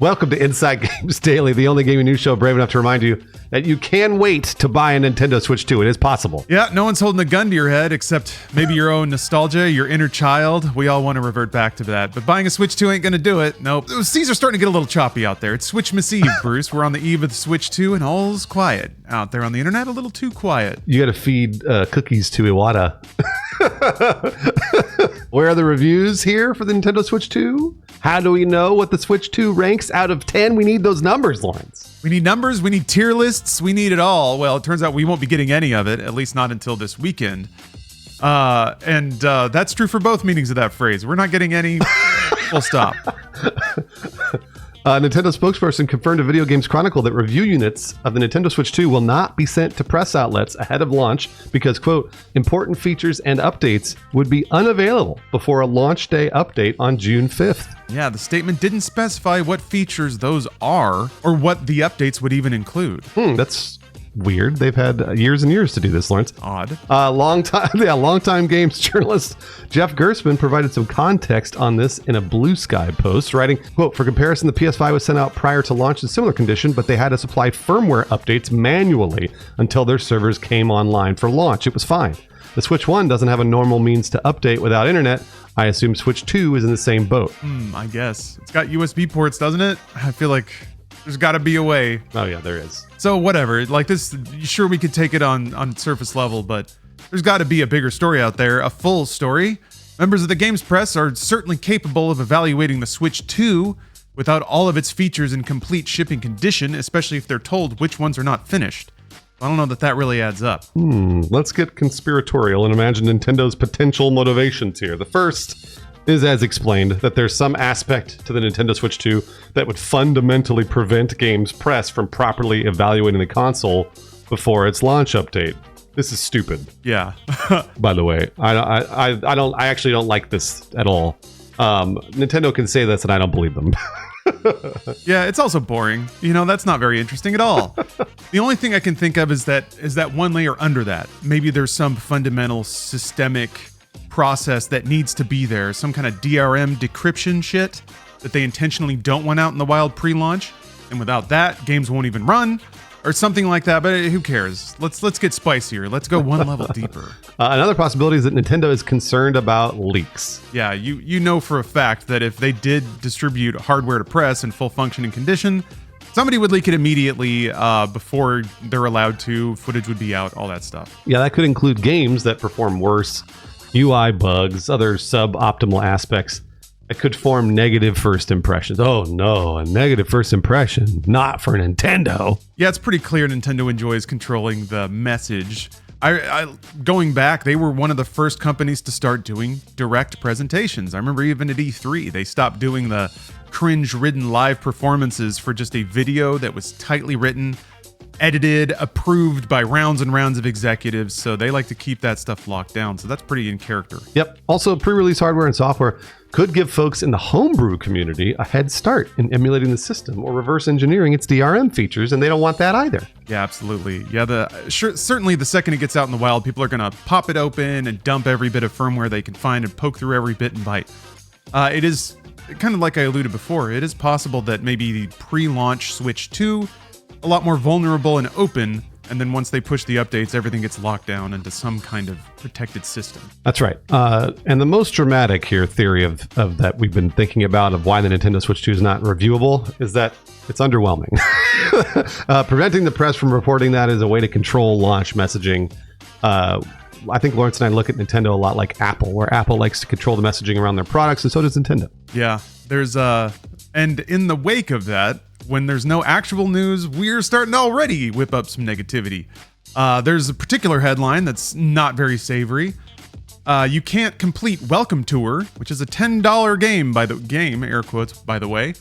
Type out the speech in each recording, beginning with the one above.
Welcome to Inside Games Daily, the only gaming news show brave enough to remind you that you can wait to buy a Nintendo Switch 2. It is possible. Yeah, no one's holding a gun to your head except maybe your own nostalgia, your inner child. We all want to revert back to that. But buying a Switch 2 ain't going to do it. Nope. Seas are starting to get a little choppy out there. It's Switchmas Eve, Bruce. We're on the eve of the Switch 2 and all's quiet. Out there on the internet, a little too quiet. You got to feed cookies to Iwata. Where are the reviews here for the Nintendo Switch 2? How do we know what the Switch 2 ranks out of 10? We need those numbers, Lawrence. We need numbers, we need tier lists, we need it all. Well, it turns out we won't be getting any of it, at least not until this weekend. And that's true for both meanings of that phrase. We're not getting any full stop. Nintendo spokesperson confirmed to Video Games Chronicle that review units of the Nintendo Switch 2 will not be sent to press outlets ahead of launch because, quote, important features and updates would be unavailable before a launch day update on June 5th. Yeah, the statement didn't specify what features those are or what the updates would even include. That's weird. They've had years and years to do this, Lawrence. Odd. Longtime games journalist Jeff Gerstmann provided some context on this in a Blue Sky post, writing, quote, for comparison, the PS5 was sent out prior to launch in similar condition, but they had to supply firmware updates manually until their servers came online for launch. It was fine. The Switch 1 doesn't have a normal means to update without internet. I assume Switch 2 is in the same boat. I guess. It's got USB ports, doesn't it? I feel like there's got to be a way. Oh, yeah, there is. So whatever, like this, sure, we could take it on surface level, but there's got to be a bigger story out there, a full story. Members of the Games Press are certainly capable of evaluating the Switch 2 without all of its features in complete shipping condition, especially if they're told which ones are not finished. I don't know that really adds up. Let's get conspiratorial and imagine Nintendo's potential motivations here. The first is, as explained, that there's some aspect to the Nintendo Switch 2 that would fundamentally prevent Games Press from properly evaluating the console before its launch update. This is stupid. Yeah. By the way, I actually don't like this at all. Nintendo can say this and I don't believe them. Yeah, it's also boring. You know, that's not very interesting at all. The only thing I can think of is that one layer under that. Maybe there's some fundamental systemic process that needs to be there, some kind of DRM decryption shit that they intentionally don't want out in the wild pre-launch, and without that, games won't even run, or something like that. But who cares? Let's get spicier. Let's go one level deeper. Another possibility is that Nintendo is concerned about leaks. Yeah, you know for a fact that if they did distribute hardware to press in full functioning condition, somebody would leak it immediately before they're allowed to. Footage would be out, all that stuff. Yeah, that could include games that perform worse, UI bugs, other suboptimal aspects that could form negative first impressions. Oh no, a negative first impression, not for Nintendo. Yeah, it's pretty clear Nintendo enjoys controlling the message. I going back, they were one of the first companies to start doing direct presentations. I remember even at E3, they stopped doing the cringe-ridden live performances for just a video that was tightly written, edited, approved by rounds and rounds of executives, so they like to keep that stuff locked down, so that's pretty in character. Yep. Also, pre-release hardware and software could give folks in the homebrew community a head start in emulating the system or reverse engineering its DRM features, and they don't want that either. Yeah, absolutely. Yeah, certainly the second it gets out in the wild, people are going to pop it open and dump every bit of firmware they can find and poke through every bit and byte. It is kind of like I alluded before, it is possible that maybe the pre-launch Switch 2 a lot more vulnerable and open, and then once they push the updates, everything gets locked down into some kind of protected system. That's right. And the most dramatic here theory of that we've been thinking about of why the Nintendo Switch 2 is not reviewable is that it's underwhelming. Preventing the press from reporting that is a way to control launch messaging. I think Lawrence and I look at Nintendo a lot like Apple, where Apple likes to control the messaging around their products, and so does Nintendo. Yeah, and in the wake of that, when there's no actual news, we're starting to already whip up some negativity. There's a particular headline that's not very savory. You can't complete Welcome Tour, which is a $10 game, air quotes, by the way,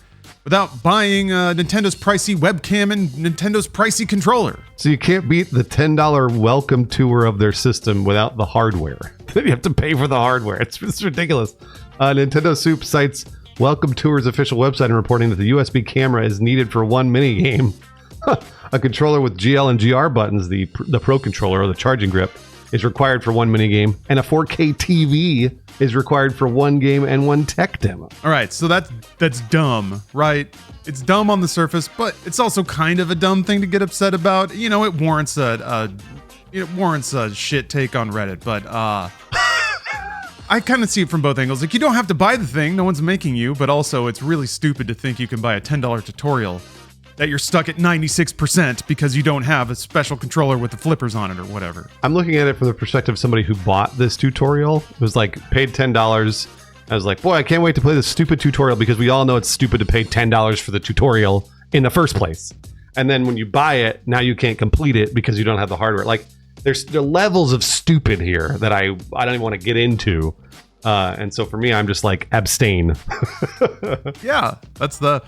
without buying Nintendo's pricey webcam and Nintendo's pricey controller. So you can't beat the $10 Welcome Tour of their system without the hardware. Then you have to pay for the hardware. It's ridiculous. Nintendo Soup cites Welcome Tour's official website and reporting that the USB camera is needed for one mini game. A controller with GL and GR buttons, the Pro controller or the charging grip, is required for one minigame, and a 4K TV is required for one game and one tech demo. All right, so that's dumb, right? It's dumb on the surface, but it's also kind of a dumb thing to get upset about. You know, it warrants a shit take on Reddit, but I kind of see it from both angles. Like, you don't have to buy the thing, no one's making you, but also it's really stupid to think you can buy a $10 tutorial that you're stuck at 96% because you don't have a special controller with the flippers on it or whatever. I'm looking at it from the perspective of somebody who bought this tutorial. It was like, paid $10. I was like, boy, I can't wait to play this stupid tutorial because we all know it's stupid to pay $10 for the tutorial in the first place. And then when you buy it, now you can't complete it because you don't have the hardware. Like, there are levels of stupid here that I don't even want to get into. And so for me, I'm just like, abstain. Yeah, that's the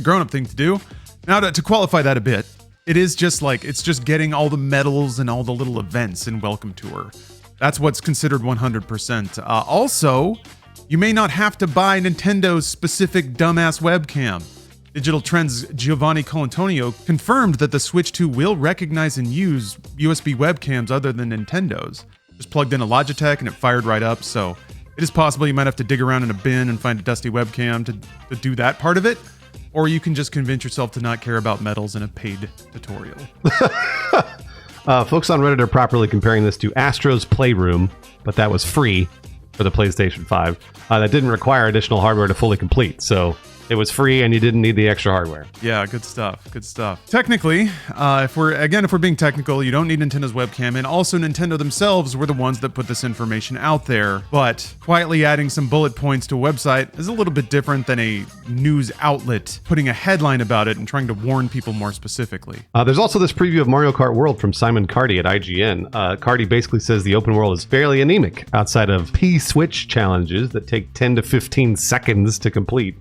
grown-up thing to do. Now, to qualify that a bit, it's just getting all the medals and all the little events in Welcome Tour. That's what's considered 100%. Also, you may not have to buy Nintendo's specific dumbass webcam. Digital Trends' Giovanni Colantonio confirmed that the Switch 2 will recognize and use USB webcams other than Nintendo's. Just plugged in a Logitech and it fired right up, so it is possible you might have to dig around in a bin and find a dusty webcam to do that part of it. Or you can just convince yourself to not care about medals in a paid tutorial. Folks on Reddit are properly comparing this to Astro's Playroom, but that was free for the PlayStation 5. That didn't require additional hardware to fully complete, so it was free and you didn't need the extra hardware. Yeah, good stuff. Good stuff. Technically, if we're being technical, you don't need Nintendo's webcam, and also Nintendo themselves were the ones that put this information out there. But quietly adding some bullet points to a website is a little bit different than a news outlet putting a headline about it and trying to warn people more specifically. There's also this preview of Mario Kart World from Simon Cardy at IGN. Cardy basically says the open world is fairly anemic outside of P-Switch challenges that take 10 to 15 seconds to complete.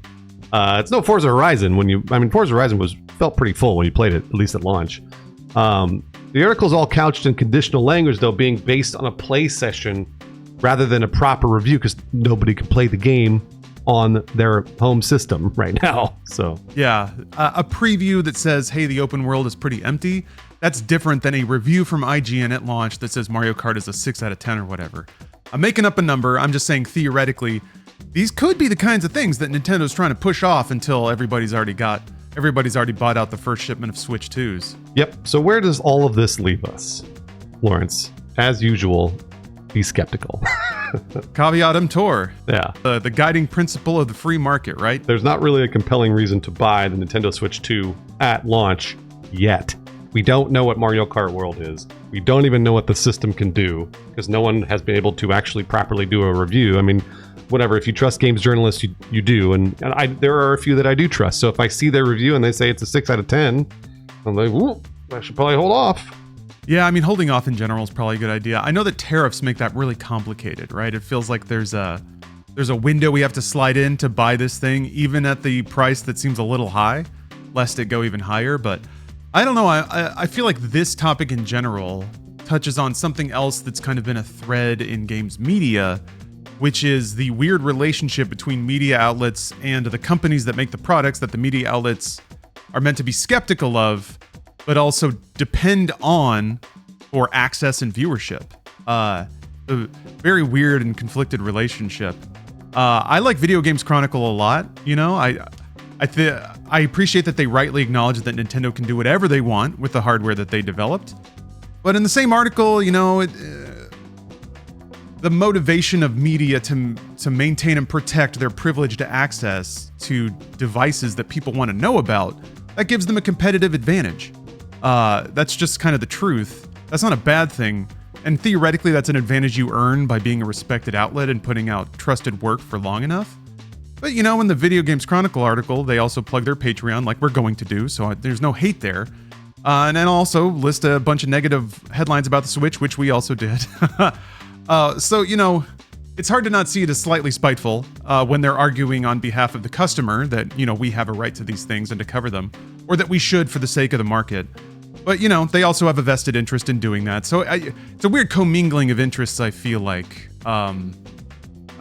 It's no Forza Horizon. Forza Horizon felt pretty full when you played it, at least at launch. The article's all couched in conditional language, though, being based on a play session rather than a proper review, because nobody can play the game on their home system right now. So yeah, a preview that says, hey, the open world is pretty empty. That's different than a review from IGN at launch that says Mario Kart is a 6 out of 10 or whatever. I'm making up a number. I'm just saying theoretically, these could be the kinds of things that Nintendo's trying to push off until everybody's already bought out the first shipment of Switch 2s. Yep. So where does all of this leave us, Lawrence? As usual, be skeptical. Caveat emptor. Yeah. The guiding principle of the free market, right? There's not really a compelling reason to buy the Nintendo Switch 2 at launch yet. We don't know what Mario Kart World is. We don't even know what the system can do because no one has been able to actually properly do a review. I mean, whatever, if you trust games journalists, you do. And there are a few that I do trust. So if I see their review and they say it's a 6 out of 10, I'm like, ooh, I should probably hold off. Yeah, I mean, holding off in general is probably a good idea. I know that tariffs make that really complicated, right? It feels like there's a window we have to slide in to buy this thing, even at the price that seems a little high, lest it go even higher. But I don't know. I feel like this topic in general touches on something else that's kind of been a thread in games media, which is the weird relationship between media outlets and the companies that make the products that the media outlets are meant to be skeptical of, but also depend on for access and viewership. A very weird and conflicted relationship. I like Video Games Chronicle a lot. You know, I appreciate that they rightly acknowledge that Nintendo can do whatever they want with the hardware that they developed. But in the same article, you know, the motivation of media to maintain and protect their privileged access to devices that people want to know about, that gives them a competitive advantage. That's just kind of the truth. That's not a bad thing. And theoretically, that's an advantage you earn by being a respected outlet and putting out trusted work for long enough. But, you know, in the Video Games Chronicle article, they also plug their Patreon like we're going to do, so there's no hate there. And then also list a bunch of negative headlines about the Switch, which we also did. So, you know, it's hard to not see it as slightly spiteful when they're arguing on behalf of the customer that, you know, we have a right to these things and to cover them, or that we should for the sake of the market. But, you know, they also have a vested interest in doing that. So it's a weird commingling of interests, I feel like. I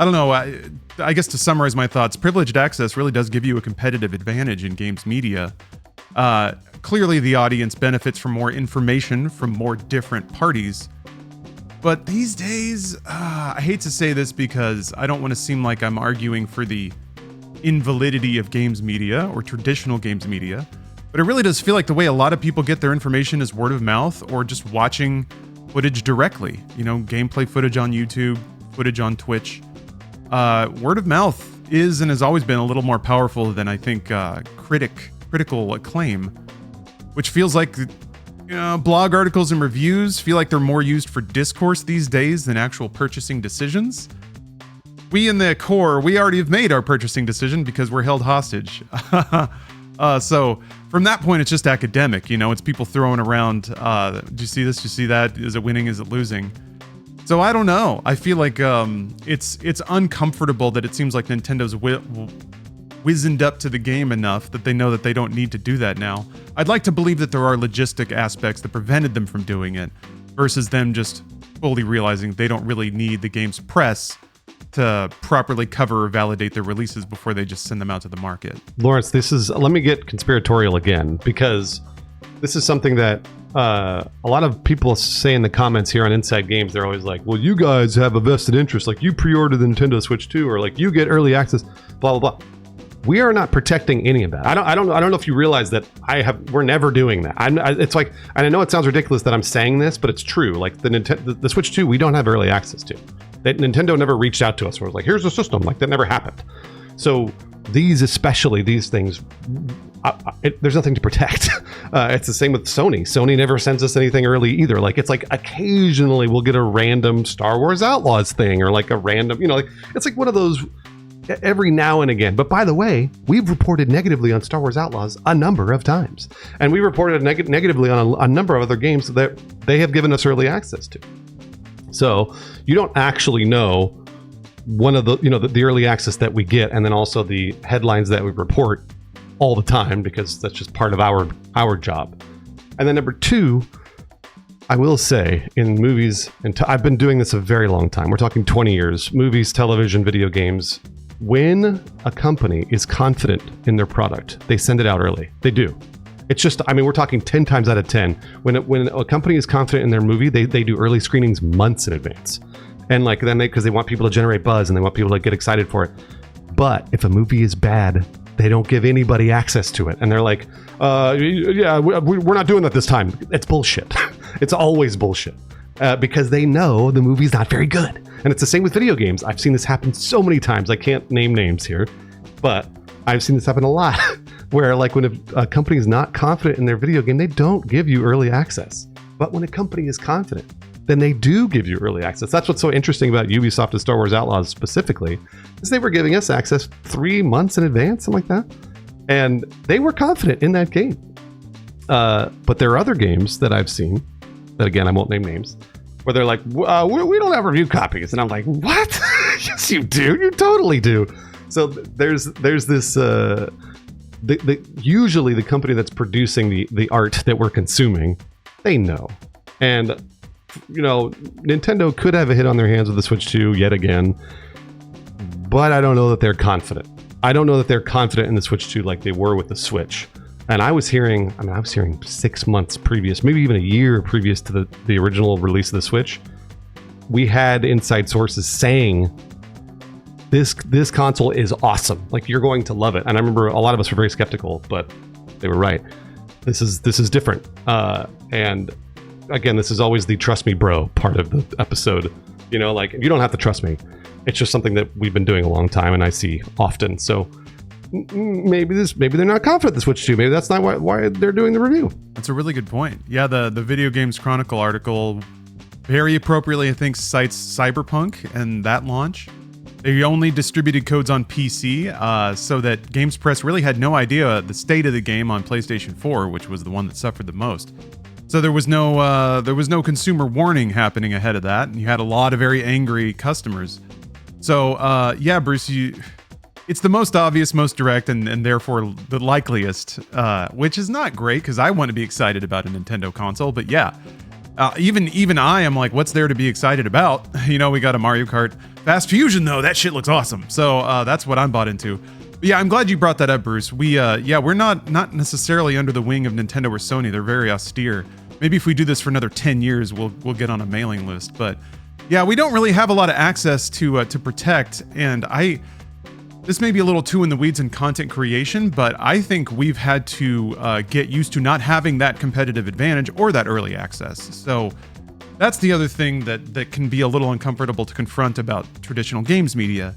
don't know. I guess to summarize my thoughts, privileged access really does give you a competitive advantage in games media. Clearly, the audience benefits from more information from more different parties. But these days, I hate to say this because I don't want to seem like I'm arguing for the invalidity of games media or traditional games media, but it really does feel like the way a lot of people get their information is word of mouth or just watching footage directly. Gameplay footage on YouTube, footage on Twitch. Word of mouth is and has always been a little more powerful than I think critical acclaim, which feels like blog articles and reviews feel like they're more used for discourse these days than actual purchasing decisions. We in the core, we already have made our purchasing decision because we're held hostage. So from that point, it's just academic. It's people throwing around, do you see this? Do you see that? Is it winning? Is it losing? So I don't know. I feel like it's uncomfortable that it seems like Nintendo's wizened up to the game enough that they know that they don't need to do that now. I'd like to believe that there are logistic aspects that prevented them from doing it versus them just fully realizing they don't really need the game's press to properly cover or validate their releases before they just send them out to the market. Lawrence, let me get conspiratorial again, because this is something that a lot of people say in the comments here on Inside Games. They're always like, well, you guys have a vested interest, like you pre-ordered the Nintendo Switch 2, or like you get early access, blah, blah, blah. We are not protecting any of that. I don't know if you realize that we're never doing that. It's like, and I know it sounds ridiculous that I'm saying this, but it's true. Like the Switch 2, we don't have early access to. Nintendo never reached out to us where it was like, here's the system. Like that never happened. So these things, there's nothing to protect. It's the same with Sony. Sony never sends us anything early either. Like it's like occasionally we'll get a random Star Wars Outlaws thing, or like a random, it's like one of those every now and again. But by the way, we've reported negatively on Star Wars Outlaws a number of times, and we reported negatively on a number of other games that they have given us early access to. So you don't actually know one of the early access that we get, and then also the headlines that we report all the time, because that's just part of our job. And then number two, I will say, in movies, and I've been doing this a very long time. We're talking 20 years. Movies, television, video games. When a company is confident in their product, they send it out early. They do. It's just, we're talking 10 times out of 10. When a company is confident in their movie, they do early screenings months in advance. And because they want people to generate buzz and they want people to get excited for it. But if a movie is bad, they don't give anybody access to it. And they're like, yeah, we're not doing that this time. It's bullshit. It's always bullshit. Because they know the movie's not very good. And it's the same with video games. I've seen this happen so many times. I can't name names here, but I've seen this happen a lot. Where like when a company is not confident in their video game, they don't give you early access. But when a company is confident, then they do give you early access. That's what's so interesting about Ubisoft and Star Wars Outlaws specifically, is they were giving us access 3 months in advance, something like that. And they were confident in that game. But there are other games that I've seen, that again, I won't name names, where they're like, we don't have review copies. And I'm like, what? Yes, you do. You totally do. So there's this... usually the company that's producing the art that we're consuming, they know. And Nintendo could have a hit on their hands with the Switch 2 yet again, but I don't know that they're confident. I don't know that they're confident in the Switch 2 like they were with the Switch. And I was hearing 6 months previous, maybe even a year previous to the original release of the Switch, we had inside sources saying this console is awesome. Like, you're going to love it. And I remember a lot of us were very skeptical, but they were right. This is different. And again, this is always the trust me bro part of the episode. Like, you don't have to trust me. It's just something that we've been doing a long time and I see often. So maybe they're not confident the Switch 2. Maybe that's not why they're doing the review. That's a really good point. Yeah, the Video Games Chronicle article very appropriately, I think, cites Cyberpunk and that launch. They only distributed codes on PC, so that Games Press really had no idea the state of the game on PlayStation 4, which was the one that suffered the most. So there was no consumer warning happening ahead of that, and you had a lot of very angry customers. So yeah, Bruce, it's the most obvious, most direct, and therefore the likeliest, which is not great because I want to be excited about a Nintendo console. But yeah, even I am like, what's there to be excited about? We got a Mario Kart Fast Fusion though. That shit looks awesome. So that's what I'm bought into. But yeah, I'm glad you brought that up, Bruce. We're not necessarily under the wing of Nintendo or Sony. They're very austere. maybe if we do this for another 10 years, we'll get on a mailing list. But yeah, we don't really have a lot of access to protect, and this may be a little too in the weeds in content creation, but I think we've had to get used to not having that competitive advantage or that early access. So that's the other thing that can be a little uncomfortable to confront about traditional games media.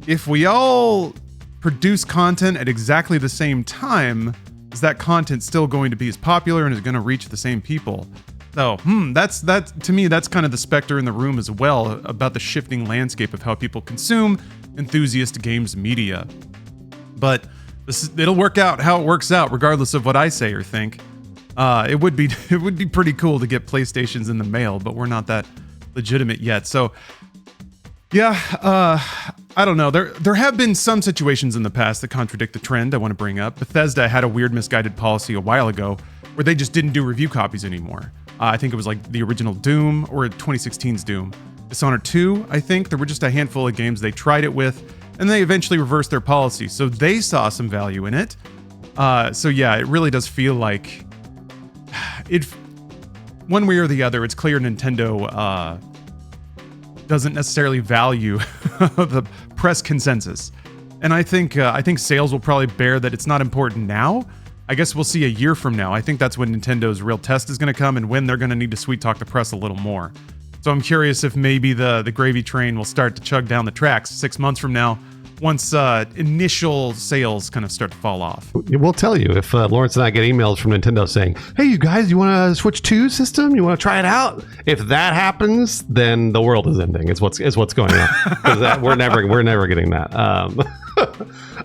If we all produce content at exactly the same time, is that content still going to be as popular and is going to reach the same people? So, that's to me, that's kind of the specter in the room as well about the shifting landscape of how people consume enthusiast games media. But it'll work out how it works out, regardless of what I say or think. It would be pretty cool to get PlayStations in the mail, but we're not that legitimate yet. So, yeah, I don't know. There have been some situations in the past that contradict the trend I want to bring up. Bethesda had a weird misguided policy a while ago where they just didn't do review copies anymore. I think it was like the original Doom or 2016's Doom. Dishonored 2, I think. There were just a handful of games they tried it with, and they eventually reversed their policy. So they saw some value in it. So yeah, it really does feel like one way or the other, it's clear Nintendo doesn't necessarily value the press consensus. And I think sales will probably bear that it's not important now. I guess we'll see a year from now. I think that's when Nintendo's real test is going to come and when they're going to need to sweet talk the press a little more. So I'm curious if maybe the gravy train will start to chug down the tracks 6 months from now once initial sales kind of start to fall off. We'll tell you if Lawrence and I get emails from Nintendo saying, hey, you guys, you want to switch to system? You want to try it out? If that happens, then the world is ending. Is what's going on. Because we're never getting that.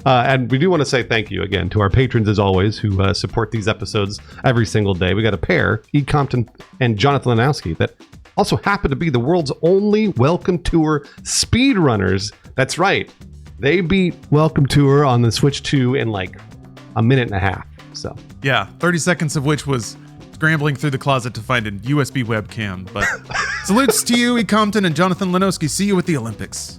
And we do want to say thank you again to our patrons, as always, who support these episodes every single day. We got a pair, E. Compton and Jonathan Lanowski, that also happen to be the world's only Welcome Tour speedrunners. That's right. They beat Welcome Tour on the Switch 2 in like a minute and a half. So yeah, 30 seconds of which was scrambling through the closet to find a USB webcam. But salutes to you, E. Compton and Jonathan Lanowski. See you at the Olympics.